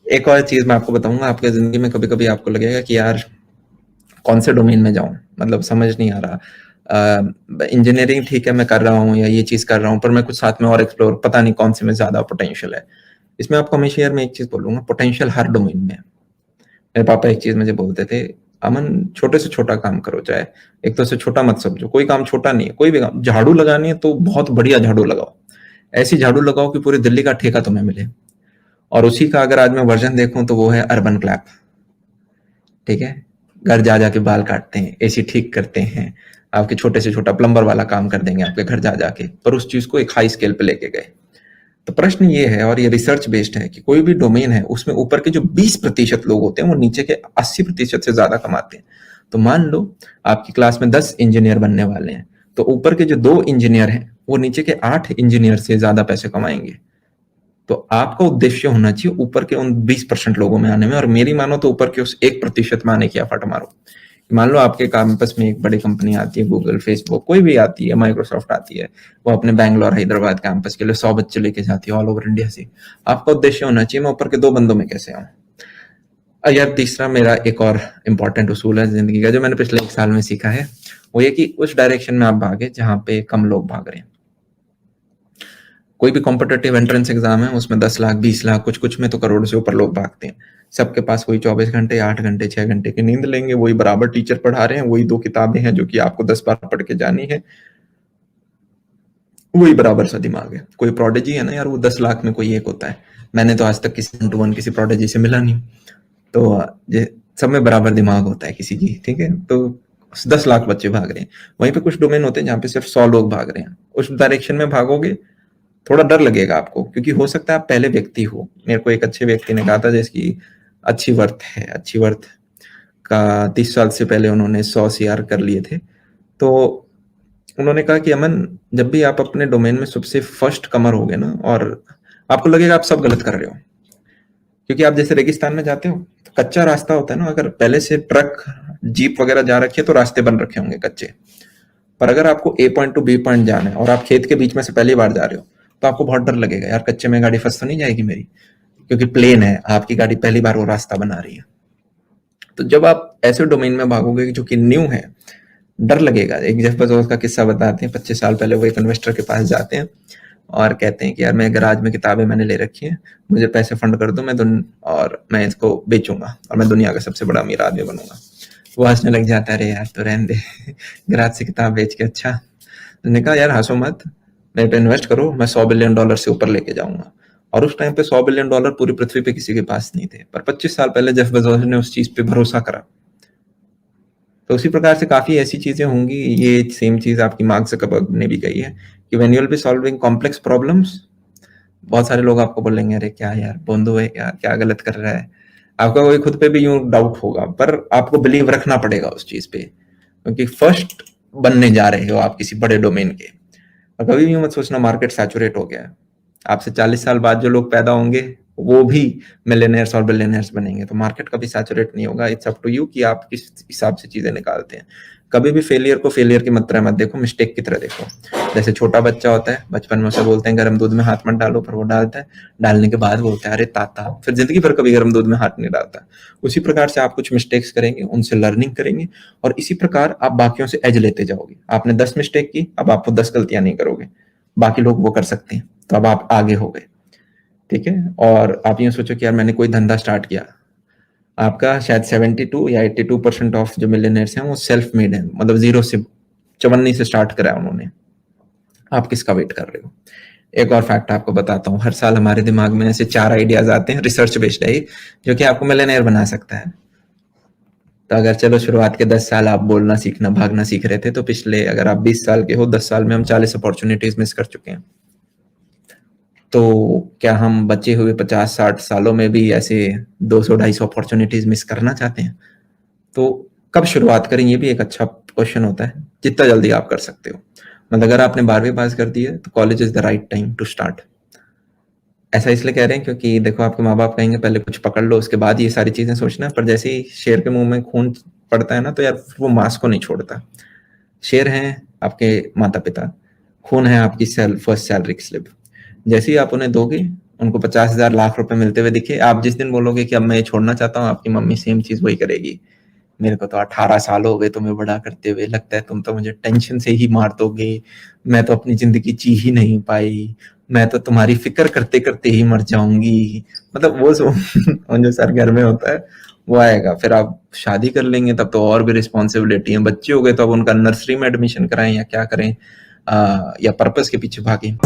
एक और चीज मैं आपको बताऊंगा, आपके जिंदगी में कभी कभी आपको लगेगा कि यार कौन से डोमेन में जाऊं, मतलब समझ नहीं आ रहा। इंजीनियरिंग ठीक है मैं कर रहा हूँ या ये चीज कर रहा हूँ, पर मैं कुछ साथ में और एक्सप्लोर, पता नहीं कौन से में ज्यादा पोटेंशियल है। इसमें आपको हमेशा यार मैं एक चीज बोलूंगा, पोटेंशियल हर डोमेन में है। मेरे पापा एक चीज मुझे बोलते थे, अमन छोटे से छोटा काम करो, चाहे एक तो से छोटा मत समझो, कोई काम छोटा नहीं है, कोई भी काम, झाड़ू लगानी है तो बहुत बढ़िया झाड़ू लगाओ, ऐसी झाड़ू लगाओ कि पूरी दिल्ली का ठेका तुम्हें मिले। और उसी का अगर आज मैं वर्जन देखूं तो वो है अर्बन क्लैप। ठीक है, घर जा जाके बाल काटते हैं, एसी ठीक करते हैं, आपके छोटे से छोटा प्लम्बर वाला काम कर देंगे आपके घर जा जाके, पर उस चीज को एक हाई स्केल पे लेके गए। तो प्रश्न ये है, और ये रिसर्च बेस्ड है, कि कोई भी डोमेन है उसमें ऊपर के जो 20% लोग होते हैं वो नीचे के 80% से ज्यादा कमाते हैं। तो मान लो आपकी क्लास में 10 इंजीनियर बनने वाले हैं, तो ऊपर के जो 2 इंजीनियर हैं वो नीचे के 8 इंजीनियर से ज्यादा पैसे कमाएंगे। तो आपका उद्देश्य होना चाहिए ऊपर के उन 20% लोगों में आने में, और मेरी मानो तो ऊपर के उस 1% में आने की एफर्ट मारो। मान लो आपके कैंपस में एक बड़ी कंपनी आती है, गूगल, फेसबुक, कोई भी आती है, माइक्रोसॉफ्ट आती है, वो अपने बैंगलोर हैदराबाद कैंपस के लिए 100 बच्चे लेके जाती है ऑल ओवर इंडिया से। आपका उद्देश्य होना चाहिए मैं ऊपर के 2 बंदों में कैसे आऊं। यार तीसरा मेरा एक और इम्पोर्टेंट उसूल है जिंदगी का, जो मैंने पिछले 1 साल में सीखा है, वो ये कि उस डायरेक्शन में आप भागे जहां पे कम लोग भाग रहे हैं। कोई भी कॉम्पिटेटिव एंट्रेंस एग्जाम है उसमें 10 लाख 20 लाख, कुछ कुछ में तो करोड़ से ऊपर लोग भागते हैं। सबके पास वही 24 घंटे, 8 घंटे, 6 घंटे की नींद लेंगे, वही बराबर टीचर पढ़ा रहे हैं, वही 2 किताबें हैं जो कि आपको 10 बार पढ़ के जानी है, वही बराबर सा दिमाग है। कोई प्रोडिजी है ना यार, वो 10 लाख में कोई एक होता है। मैंने तो आज तक किसी 1 to 1 किसी प्रोडिजी से मिला नहीं। तो ये सब में बराबर दिमाग होता है किसी की, ठीक है। तो 10 लाख बच्चे भाग रहे हैं, वहीं पे कुछ डोमेन होते हैं जहाँ पे सिर्फ 100 लोग भाग रहे हैं। उस डायरेक्शन में भागोगे, थोड़ा डर लगेगा आपको, क्योंकि हो सकता है आप पहले व्यक्ति हो। मेरे को एक अच्छे व्यक्ति ने कहा था जिसकी अच्छी वर्थ है, अच्छी वर्थ का 30 साल से पहले उन्होंने 100 CR कर लिए थे। तो उन्होंने कहा कि अमन, जब भी आप अपने डोमेन में सबसे फर्स्ट कमर होगे ना, और आपको लगेगा आप सब गलत कर रहे हो, क्योंकि आप जैसे रेगिस्तान में जाते हो तो कच्चा रास्ता होता है ना, अगर पहले से ट्रक जीप वगैरह जा रखी है तो रास्ते बन रखे होंगे कच्चे। पर अगर आपको ए पॉइंट टू बी पॉइंट जाना है और आप खेत के बीच में से पहली बार जा रहे हो, तो आपको बहुत डर लगेगा, यार कच्चे में गाड़ी फंस तो नहीं जाएगी मेरी, क्योंकि प्लेन है, आपकी गाड़ी पहली बार वो रास्ता बना रही है। तो जब आप ऐसे डोमेन में भागोगे जो कि न्यू है, डर लगेगा। एक जेफ बेजोस का किस्सा बताते हैं, 25 साल पहले वो एक इन्वेस्टर के पास जाते हैं और कहते हैं कि यार मैं गराज में किताबें मैंने ले रखी हैं, मुझे पैसे फंड कर दो, और मैं इसको बेचूंगा और मैं दुनिया का सबसे बड़ा अमीर आदमी बनूंगा। वो हंसने लग जाता है, अरे यार तो रहने दे, गराज से किताब बेच के अच्छा। उसने कहा यार हंसो मत, मेरे पे इन्वेस्ट करो, मैं $100 बिलियन से ऊपर लेके जाऊंगा। और उस टाइम पे $100 बिलियन पूरी पृथ्वी पे किसी के पास नहीं थे, पर 25 साल पहले जेफ बेजोस ने उस चीज पे भरोसा करा। तो उसी प्रकार से काफी ऐसी चीजें होंगी। ये सेम चीज आपकी मार्क ज़करबर्ग ने भी कही है कि when you will be solving complex problems, बहुत सारे लोग आपको बोलेंगे अरे क्या यार बोंदो है, क्या क्या गलत कर रहा है। आपका कोई खुद पे भी यूं डाउट होगा, पर आपको बिलीव रखना पड़ेगा उस चीज पे, क्योंकि फर्स्ट बनने जा रहे हो आप किसी बड़े डोमेन के। और कभी भी मत सोचना मार्केट सैचुरेट हो गया है। आपसे 40 साल बाद जो लोग पैदा होंगे वो भी मिलियनेयर्स और बिलियनेयर्स बनेंगे, तो मार्केट कभी सैचुरेट नहीं होगा। इट्स अप टू यू कि आप किस हिसाब से चीजें निकालते हैं। कभी भी फेलियर को फेलियर की तरह मत देखो, मिस्टेक की तरह देखो। जैसे छोटा बच्चा होता है, बचपन में उसे बोलते हैं गर्म दूध में हाथ मत डालो, पर वो डालता है, डालने के बाद बोलता है अरे ताता, फिर जिंदगी भर कभी गर्म दूध में हाथ नहीं डालता। उसी प्रकार से आप कुछ मिस्टेक्स करेंगे, उनसे लर्निंग करेंगे, और इसी प्रकार आप बाकियों से एज लेते जाओगे। आपने 10 मिस्टेक की, अब आपको 10 गलतियां नहीं करोगे, बाकी लोग वो कर सकते हैं, तो अब आप आगे हो गए। ठीक है, और आप ये सोचो कि यार मैंने कोई धंधा स्टार्ट किया, आपका शायद 72 या 82% ऑफ जो मिलियनर्स हैं वो सेल्फ मेड है, मतलब जीरो से, चवन्नी से स्टार्ट करा है उन्होंने। आप किसका वेट कर रहे हो। एक और फैक्ट आपको बताता हूँ, हर साल हमारे दिमाग में ऐसे 4 आइडियाज आते हैं, रिसर्च बेस्ड है, जो कि आपको मिलियनेयर बना सकता है। तो अगर चलो शुरुआत के 10 साल आप बोलना सीखना, भागना सीख रहे थे, तो पिछले अगर आप 20 साल के हो, 10 साल में हम 40 अपॉर्चुनिटीज मिस कर चुके हैं। तो क्या हम बचे हुए 50-60 सालों में भी ऐसे 200-250 अपॉर्चुनिटीज मिस करना चाहते हैं। तो कब शुरुआत करें, ये भी एक अच्छा क्वेश्चन होता है। जितना जल्दी आप कर सकते हो, मतलब अगर आपने 12वीं पास कर दी है तो college is the right time to start. ऐसा इसलिए कह रहे हैं क्योंकि देखो आपके माँ बाप कहेंगे पहले कुछ पकड़ लो उसके बाद ये सारी चीजें सोचना, पर जैसे ही शेर के मुंह में खून पड़ता है ना, तो यार वो मांस को नहीं छोड़ता। शेर हैं आपके माता पिता, खून है आपकी फर्स्ट सैलरी स्लिप। जैसे ही आप उन्हें दोगे, उनको 50,000 लाख रुपए मिलते हुए दिखे, आप जिस दिन बोलोगे कि अब मैं ये छोड़ना चाहता हूँ, आपकी मम्मी सेम चीज़ वही करेगी। मेरे को तो 18 साल हो गए तुम्हें बड़ा करते हुए, लगता है तुम तो मुझे टेंशन से ही मार दोगे, मैं तो अपनी ज़िंदगी जी ही नहीं पाई, मैं तो तुम्हारी फ़िक्र करते-करते ही मर जाऊँगी। मतलब वो जो वो जो सर घर में होता है, वो आएगा। फिर आप शादी कर लेंगे तब तो और भी रिस्पॉन्सिबिलिटी है। बच्चे हो गए तो अब उनका नर्सरी में एडमिशन कराएँ या क्या करें, या पर्पस के पीछे भागें।